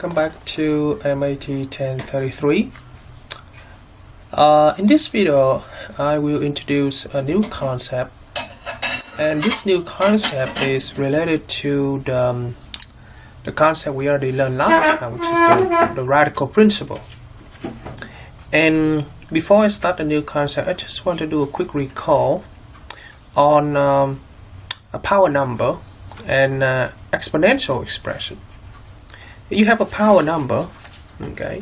Welcome back to MAT1033. In this video, I will introduce a new concept, and this new concept is related to the concept we already learned last time, which is the radical principle. And before I start the new concept, I just want to do a quick recall on a power number and exponential expression. You have a power number, okay?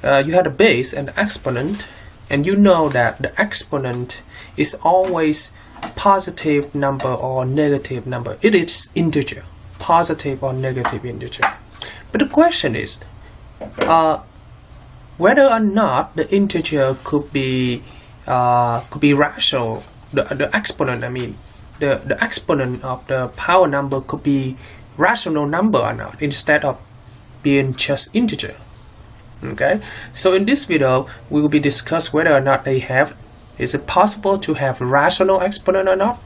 You have a base and exponent, and you know that the exponent is always positive number or negative number. It is integer, positive or negative integer. But the question is whether or not the integer could be rational. The exponent, I mean, the exponent of the power number could be rational number or not, instead of being just integer. Okay, so in this video we will be discuss whether or not is it possible to have rational exponent or not.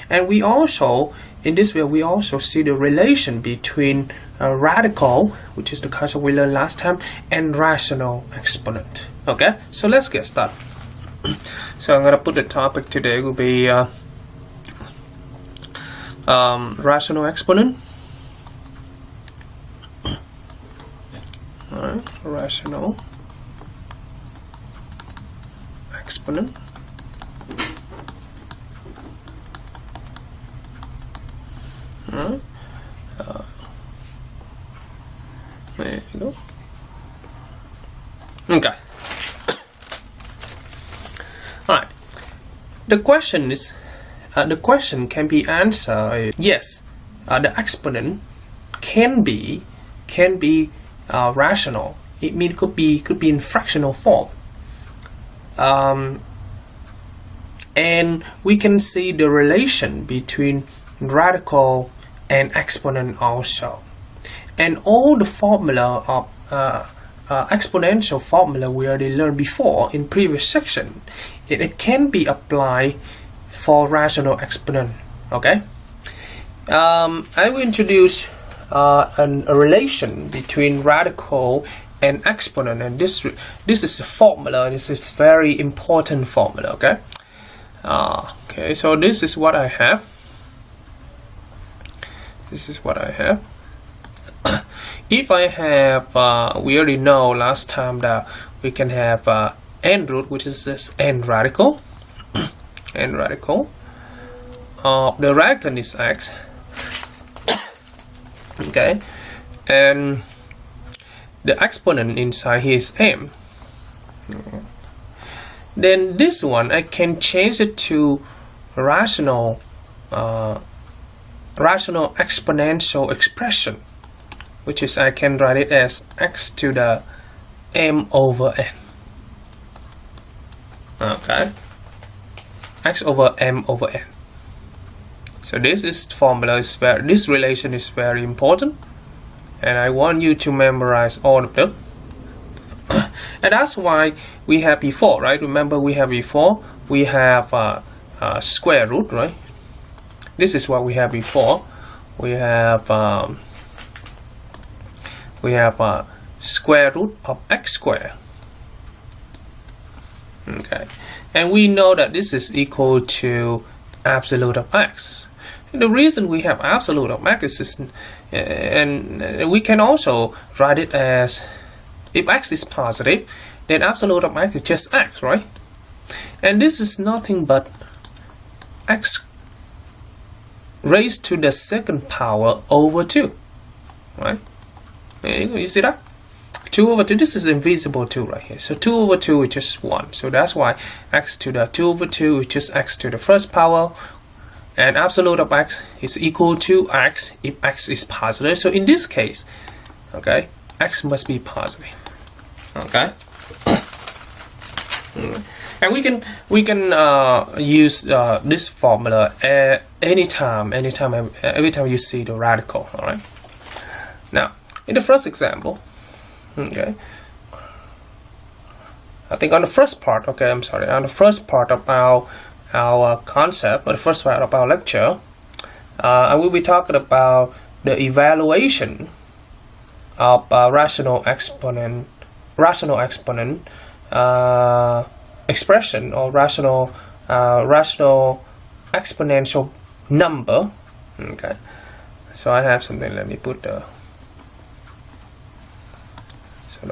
And we also, in this video, we also see the relation between radical, which is the concept we learned last time, and rational exponent. Okay, so let's get started. So I'm gonna put the topic today will be rational exponent. Alright, rational exponent. Alright, there you go. Okay. Alright. The question is, the question can be answered yes. The exponent can be rational. It means could be in fractional form. And we can see the relation between radical and exponent also. And all the formula of exponential formula we already learned before in previous section, it can be applied for rational exponent. Okay, I will introduce a relation between radical and exponent, and this is a formula. This is very important formula. Okay, okay. So this is what I have. This is what I have. If I have, we already know last time that we can have n root, which is this n radical. N radical. The radicand is x. Okay, and the exponent inside here is m. Then this one I can change it to rational exponential expression, which is I can write it as x to the m over n. Okay, x over m over n. So this formula is this relation is very important, and I want you to memorize all of them. And that's why we have before, right? Remember we have before, we have square root, right? This is what we have before. We have square root of x squared. Okay, and we know that this is equal to absolute of x. And the reason we have absolute of x is, and we can also write it as, if x is positive, then absolute of x is just x, right? And this is nothing but x raised to the second power over 2, right? You see that? 2 over 2, this is invisible 2 right here. So 2 over 2 is just 1. So that's why x to the 2 over 2 is just x to the first power. And absolute of x is equal to x if x is positive. So in this case, okay, x must be positive. Okay. And we can use this formula every time you see the radical. All right. Now, in the first example, okay, I think on the first part, okay, I'm sorry, on the first part of our concept, or the first part of our lecture, I will be talking about the evaluation of rational exponent expression, or rational exponential number. Okay, so I have something. Let me put the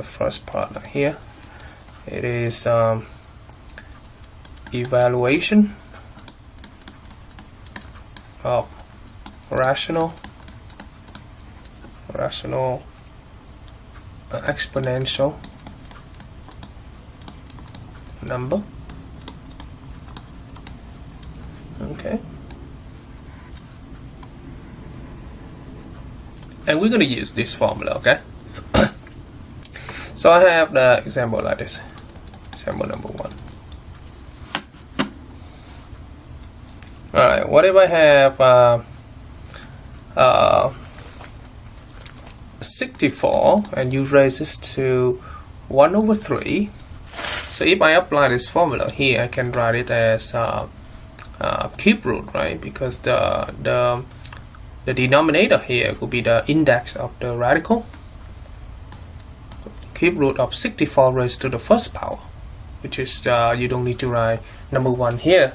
first part here. It is evaluation of rational exponential number. Okay, and we're going to use this formula. Okay. So I have the example like this. Example number 1. Alright, what if I have 64 and you raise this to 1 over 3? So if I apply this formula here, I can write it as cube root, right? Because the denominator here will be the index of the radical. Cube root of 64 raised to the first power, which is you don't need to write number 1 here.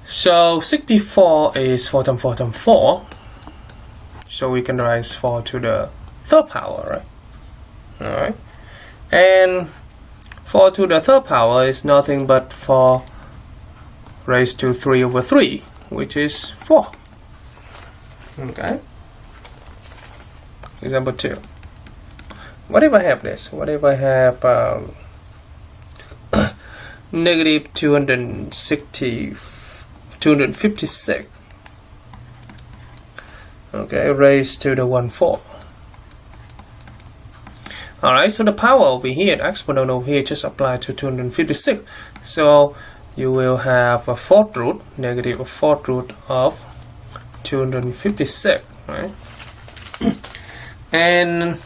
So 64 is 4 times 4 times 4, so we can raise 4 to the third power, right? Alright, and 4 to the third power is nothing but 4 raised to 3 over 3, which is 4. Okay. Example 2. What if I have this? What if I have negative 256, okay, raised to the 1/4. Alright, so the power over here, the exponent over here, just apply to 256. So you will have a fourth root, negative a fourth root of 256, right? And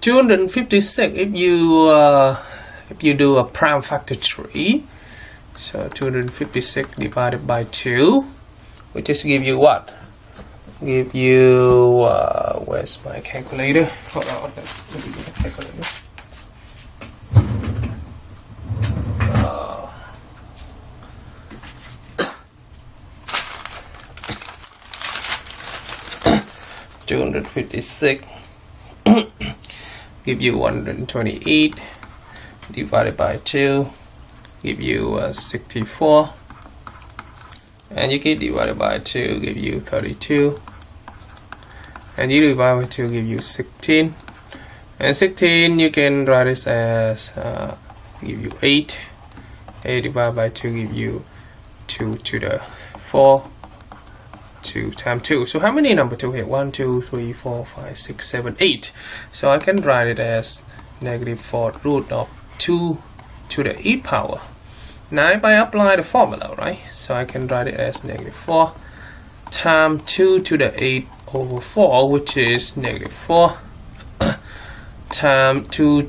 256, if you do a prime factor tree, so 256 divided by 2, which just give you what? Give you where's my calculator? Hold on, let me get a calculator. 256 give you 128 divided by 2 give you 64, and you get divided by 2 give you 32, and you divide by 2 give you 16, and 16 you can write this as give you 8 divided by 2 give you 2 to the 4, 2 times 2. So how many number 2 here? 1, 2, 3, 4, 5, 6, 7, 8. So I can write it as negative 4th root of 2 to the 8th power. Now if I apply the formula, right, so I can write it as negative 4 times 2 to the 8 over 4, which is negative 4 times 2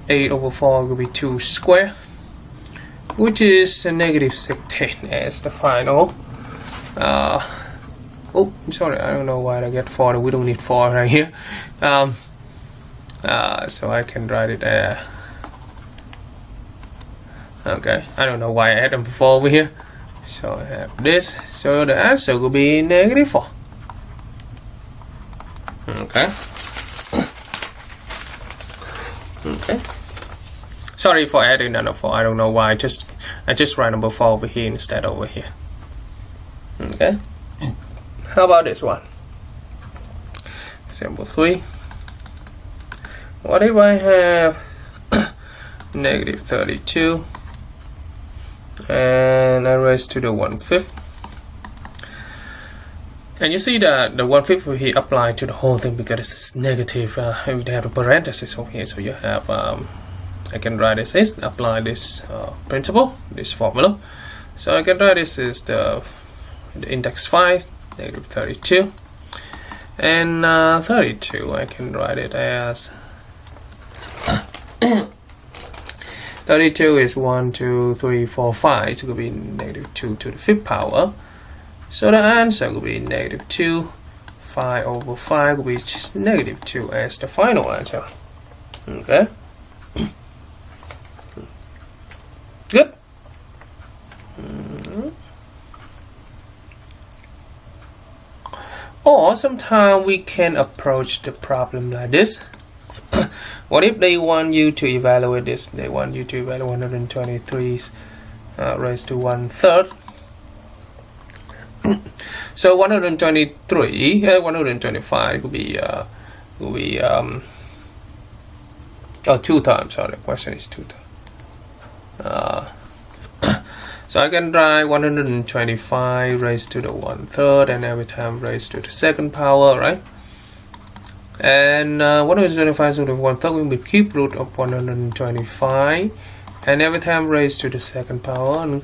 8 over 4 will be 2 square, which is negative 16 as the final. Oh, I'm sorry, I don't know why I get 4. We don't need 4 right here. So I can write it there. Okay, I don't know why I had them before over here. So I have this. So the answer will be negative 4. Okay. Okay. Sorry for adding number 4. I don't know why. I just write number 4 over here instead over here. Okay. How about this one? Example 3. What if I have negative 32 and I raise to the 1/5? And you see that the 1/5 will here apply to the whole thing because it's negative. We have a parenthesis over here, so you have I can write this as apply this principle, this formula. So I can write this as the index 5, negative 32, and 32 I can write it as 32 is 1, 2, 3, 4, 5. It will be negative 2 to the 5th power. So the answer will be negative 2, 5 over 5, which is negative 2 as the final answer. Okay. Good. Or sometimes we can approach the problem like this. What if they want you to evaluate this? They want you to evaluate 123 raised to 1/3. So 123, 125 could be 2 times. Sorry, the question is 2 times. So I can write 125 raised to the 1/3, and every time raised to the second power, right? And 125 to the 1/3 will be cube root of 125, and every time raised to the second power, and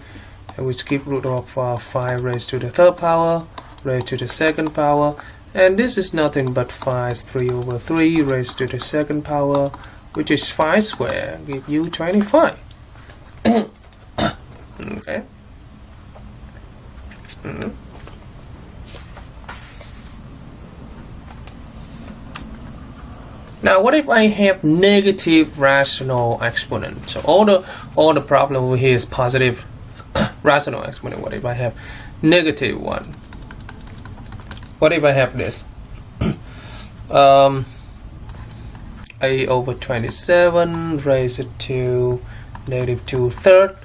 we cube root of 5 raised to the third power, raised to the second power, and this is nothing but 5 3 over 3 raised to the second power, which is 5 squared, give you 25. Okay. Now, what if I have negative rational exponent? So all the problem over here is positive rational exponent. What if I have negative 1? What if I have this? A over 27 raised to negative 2/3.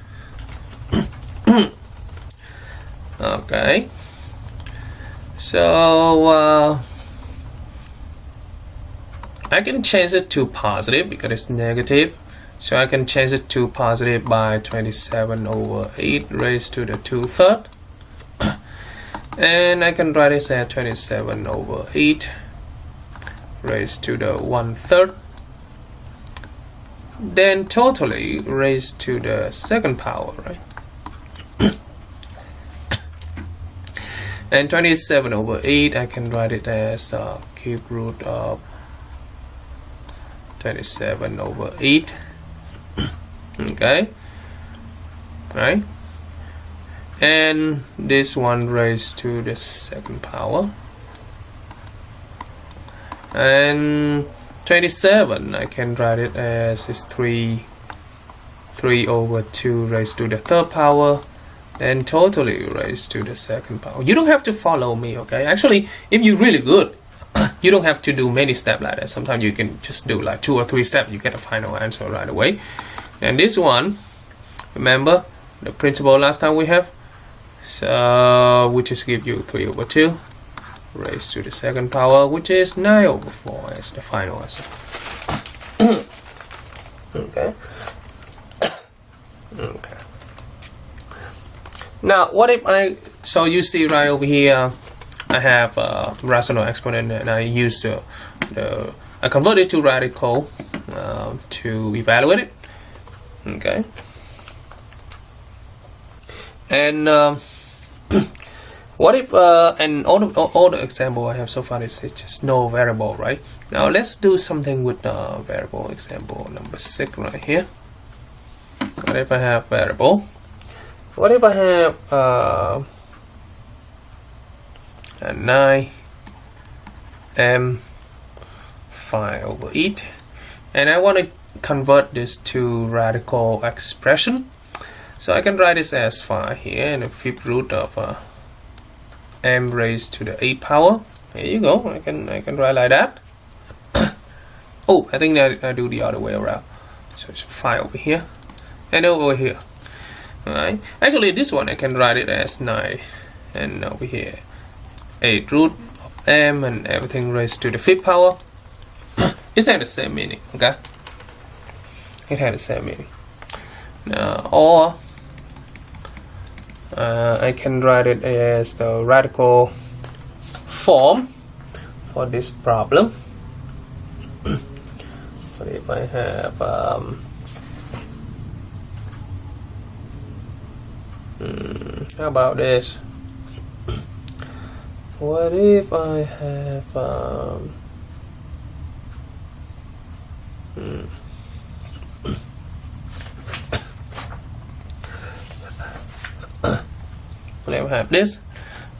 Okay. So I can change it to positive because it's negative. So I can change it to positive by 27 over 8 raised to the 2/3. And I can write this as 27 over 8 raised to the 1/3. Then totally raised to the second power, right? And 27 over 8, I can write it as cube root of 27 over 8. Okay, right? And this one raised to the second power. And 27, I can write it as is 3 over 2 raised to the third power, and totally raised to the second power. You don't have to follow me, okay? Actually, if you're really good, you don't have to do many steps like that. Sometimes you can just do like 2 or 3 steps, you get a final answer right away. And this one, remember the principle last time we have? So we just give you 3 over 2 raised to the second power, which is 9 over 4 as the final answer. Okay. Okay. Now, what if so you see right over here, I have a rational exponent, and I use I convert it to radical to evaluate it. Okay. And what if and all the example I have so far is just no variable, right? Now let's do something with variable. Example number 6 right here. What if I have variable? What if I have a 9 m 5 over 8, and I want to convert this to radical expression? So I can write this as 5 here, and the fifth root of m raised to the 8th power. Here you go. I can write like that. Oh, I think that I do the other way around. So it's 5 over here and over here. Alright. Actually, this one I can write it as 9, and over here 8 root of m and everything raised to the 5th power. It has the same meaning. Okay. It has the same meaning. Now, or I can write it as the radical form for this problem. So if I have how about this? What if I have let me have this.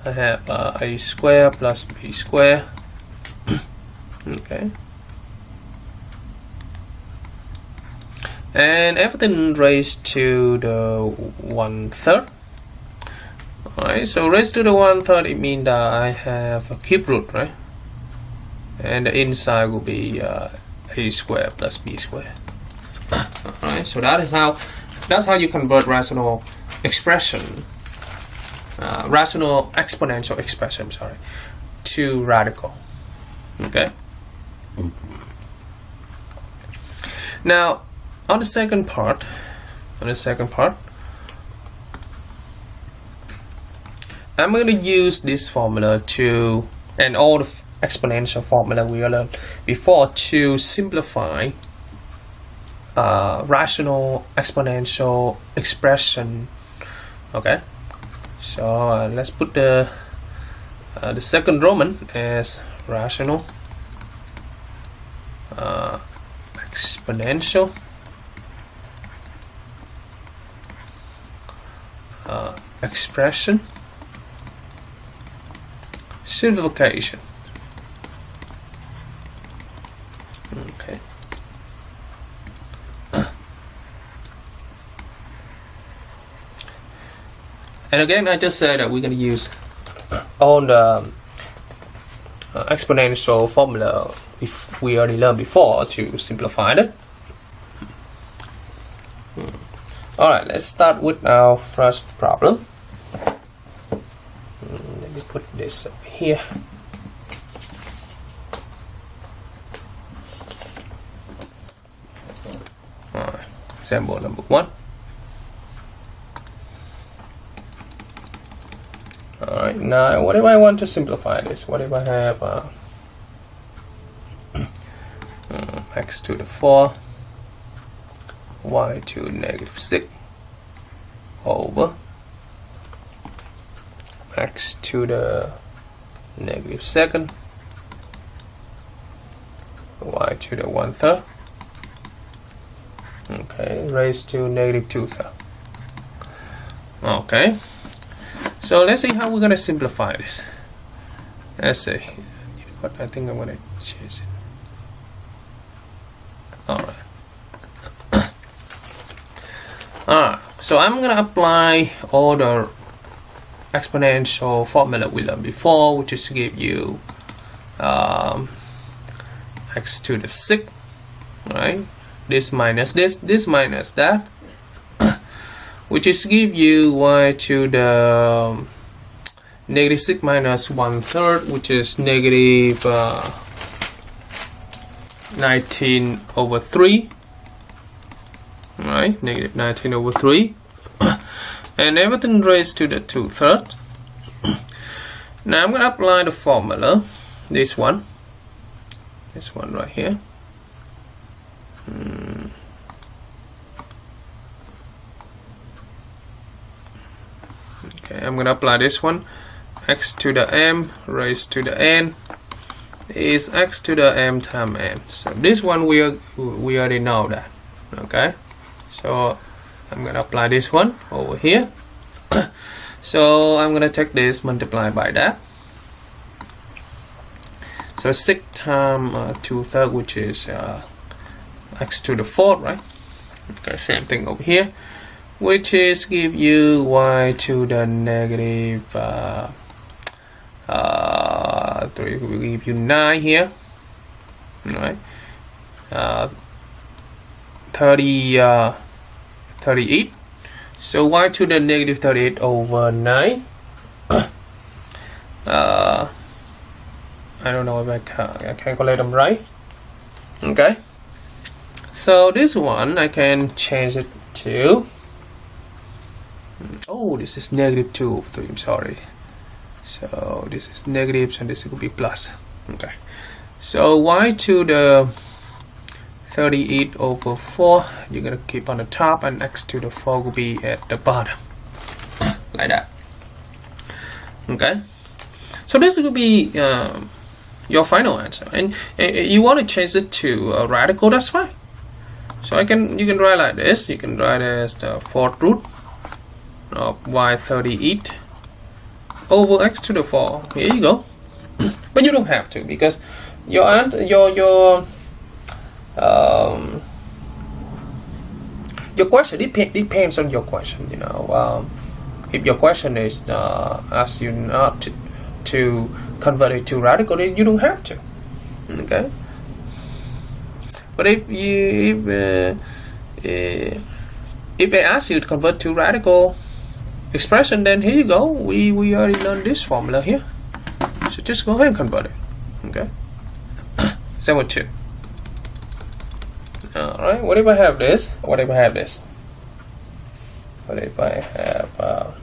I have a square plus b square. Okay, and everything raised to the 1/3. Alright, so raised to the 1/3, it means that I have a cube root, right? And the inside will be a square plus b square. Alright, so that's how you convert rational expression, rational exponential expression, sorry, to radical. Okay. Now, on the second part, I'm going to use this formula to, and all the exponential formula we learned before, to simplify rational exponential expression. Okay, so let's put the second Roman as rational exponential expression simplification. Okay. And again, I just said that we're going to use all the exponential formula if we already learned before to simplify it. Alright, let's start with our first problem. Let me put this over here. Alright, example number 1. Alright, now what if I want to simplify this? What if I have x to the 4, y to negative 6 over x to the negative 2nd, y to the 1/3, okay, raised to negative 2/3. Okay, so let's see how we're going to simplify this. Let's see. You know what, I think I'm going to change it. Alright. Alright, so I'm going to apply all the exponential formula we learned before, which is to give you x to the 6, right? This minus this minus that, which is to give you y to the negative 6 minus 1/3, which is negative 19 over 3. Right, negative 19 over 3. And everything raised to the 2/3. Now I'm going to apply the formula. This one right here. Okay, I'm going to apply this one. X to the m raised to the n is x to the m times n. So this one we already know that. Okay, so I'm going to apply this one over here. So I'm going to take this, multiply by that. So 6 times 2/3, which is x to the 4th, right? Okay, same thing over here, which is give you y to the negative 3, will give you 9 here. Right? 38. So y to the negative 38 over 9. I don't know if I calculate them right. Okay. So this one I can change it to. Oh, this is negative 2 over 3. I'm sorry. So this is negative, so this will be plus. Okay. So y to the 38 over 4, you're gonna keep on the top, and x to the 4 will be at the bottom, like that. Okay. So this will be your final answer, and you want to change it to a radical. That's fine. So you can write like this. You can write as the 4th root of y38 over x to the 4. Here you go. But you don't have to, because your question depends on your question. You know, if your question is asks you not to convert it to radical, then you don't have to. Okay. But if they ask you to convert to radical expression, then here you go. We already learned this formula here. So just go ahead and convert it. Okay. Example 2. Alright, what if I have this? What if I have this? What if I have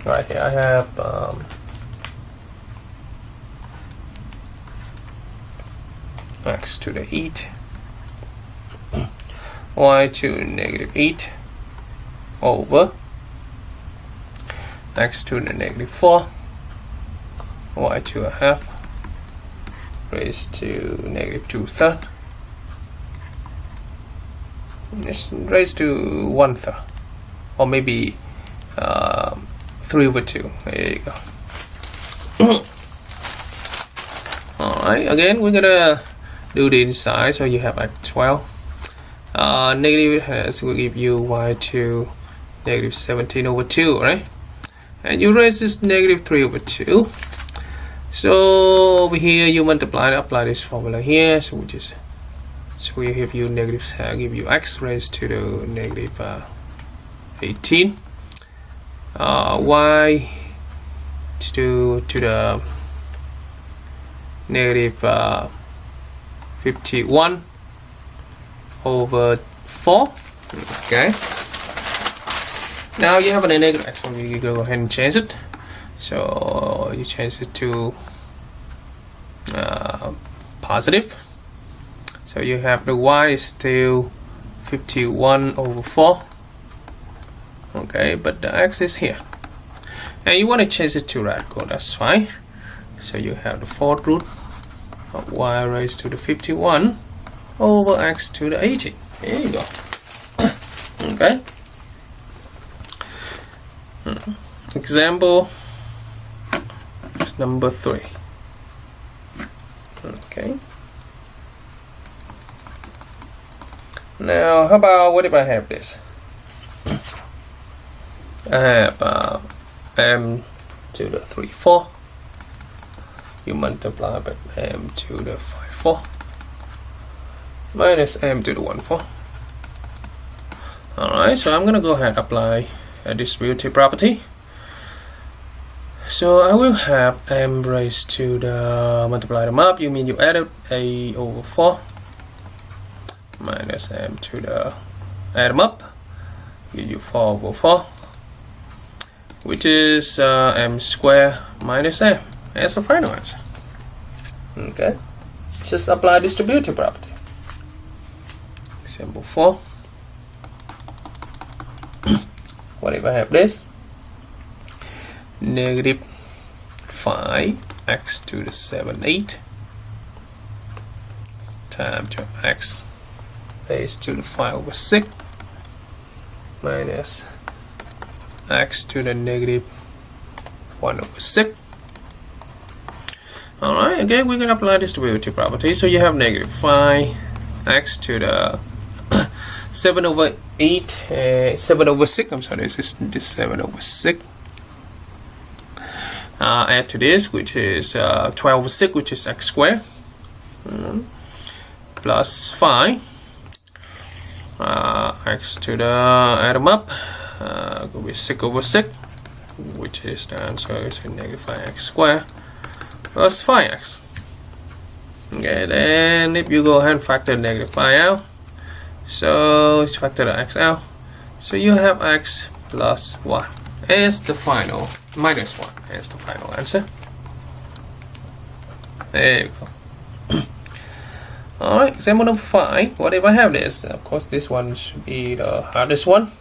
right here I have x to the 8, y to negative 8 over x to the negative 4, y to a half raised to negative 2/3, raised to 1/3, or maybe 3/2. There you go. Alright, again we're gonna do the inside, so you have like 12. Negative has will give you y to negative 17/2, right? And you raise this negative 3/2. So over here you apply this formula here. So we give you negative, give you x raised to the negative 18, y to the negative 51 over 4. Okay. Now you have a negative x, so you go ahead and change it. So you change it to positive. So you have the y is still 51 over 4. Okay, but the x is here. And you want to change it to radical, that's fine. So you have the 4th root of y raised to the 51 over x to the 18. There you go. Okay. Example number 3. Okay. Now, how about what if I have this? I have m to the 3/4. You multiply by m to the 5/4 minus m to the 1/4. Alright, so I'm gonna go ahead and apply a distributive property. So I will have m raised to the, multiply them up, you mean you added a over 4 minus m to the, add them up, give you 4 over 4, which is m squared minus m. That's the final answer. Okay, just apply distributive property. Example 4. What if I have this? Negative 5x to the 7/8 times x raised to the 5/6 minus x to the negative 1/6. Alright, again we're going to apply distributive property. So you have negative 5x to the 7/6. I'm sorry, this is 7/6. Add to this, which is 12/6, which is x squared, plus 5 x to the, add them up, will be 6/6, which is the answer is negative 5x squared plus 5x. Okay, then if you go ahead and factor negative 5 out, so factor the x out, so you have x plus 1 as the final, minus 1 as the final answer. There you go. Alright, example number 5. What if I have this? Of course, this one should be the hardest one.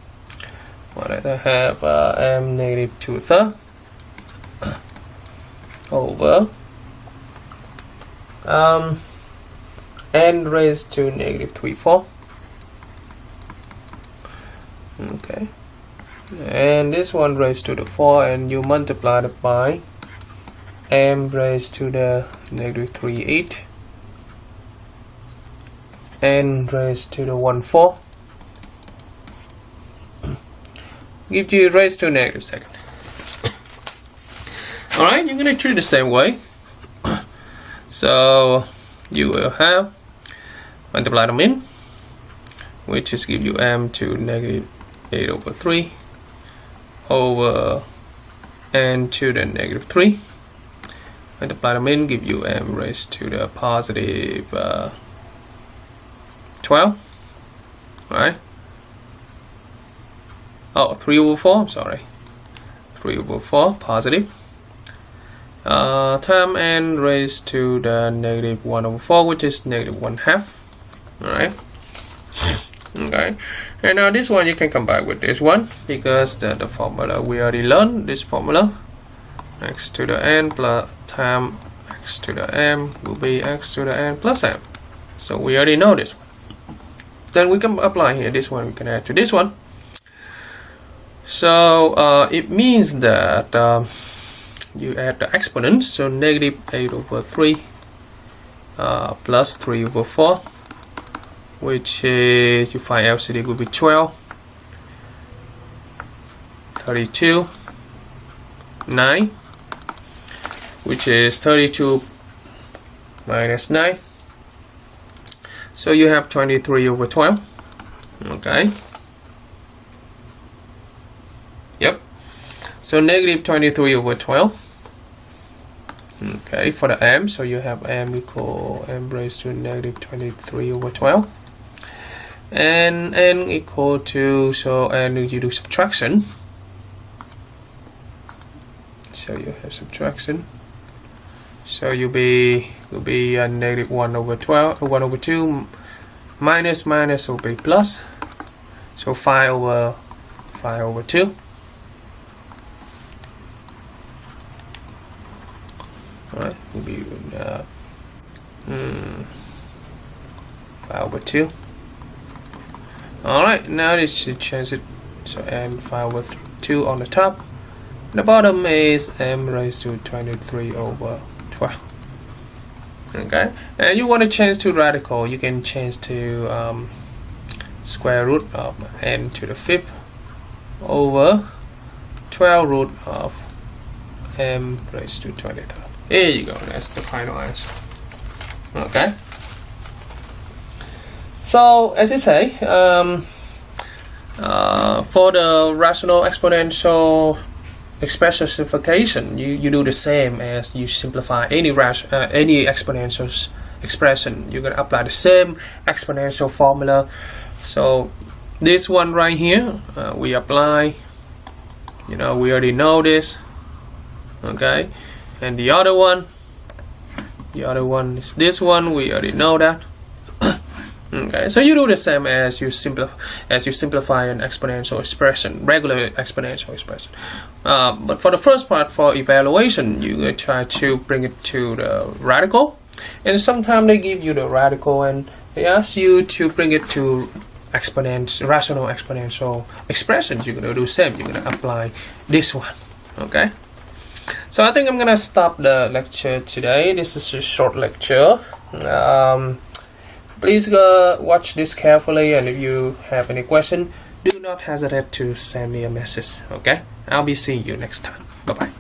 What if I have m negative 2/3 over n raised to negative 3/4. Okay. and this one raised to the 4, and you multiply it by m raised to the negative 3/8 n raised to the 1/4 gives you raised to negative second. Alright, you're going to treat the same way. So you will have multiply them in, which is give you m to negative 8/3 over n to the negative 3. Multiply them in, give you m raised to the positive 12. Alright. Oh, 3/4, I'm sorry. 3/4 positive. Term n raised to the negative 1/4, which is negative 1/2. Alright. Okay. And now this one you can combine with this one, because the formula we already learned, this formula, x to the n plus times x to the m will be x to the n plus m. So we already know this one. Then we can apply here this one, we can add to this one. So it means that you add the exponents, so negative 8/3 plus 3/4, which is, you find LCD will be 12, 32, 9, which is 32 minus 9. So you have 23/12. Okay. Yep. So negative 23/12. Okay, for the m, so you have m equal m raised to negative 23/12. And n equal to, so n you do subtraction. So you have subtraction. So will be negative 1/12, 1/2, minus will be plus. So 5/2. Alright, will be 5/2. Alright, now this should change it. So m 5/2 on the top. The bottom is m raised to 23/12. Okay, and you want to change to radical, you can change to square root of n to the 5th over 12 root of m raised to 23rd. Here you go, that's the final answer. Okay, so as you say, for the rational exponential expression simplification, you do the same as you simplify any exponential expression. You're going to apply the same exponential formula. So this one right here, we apply, we already know this. Okay, and the other one is this one, we already know that. Okay, so you do the same as you simplify an exponential expression, regular exponential expression. But for the first part, for evaluation, you try to bring it to the radical, and sometimes they give you the radical and they ask you to bring it to rational exponential expressions. You're gonna do the same. You're gonna apply this one. Okay. So I think I'm gonna stop the lecture today. This is a short lecture. Please watch this carefully, and if you have any question, do not hesitate to send me a message. Okay, I'll be seeing you next time. Bye bye.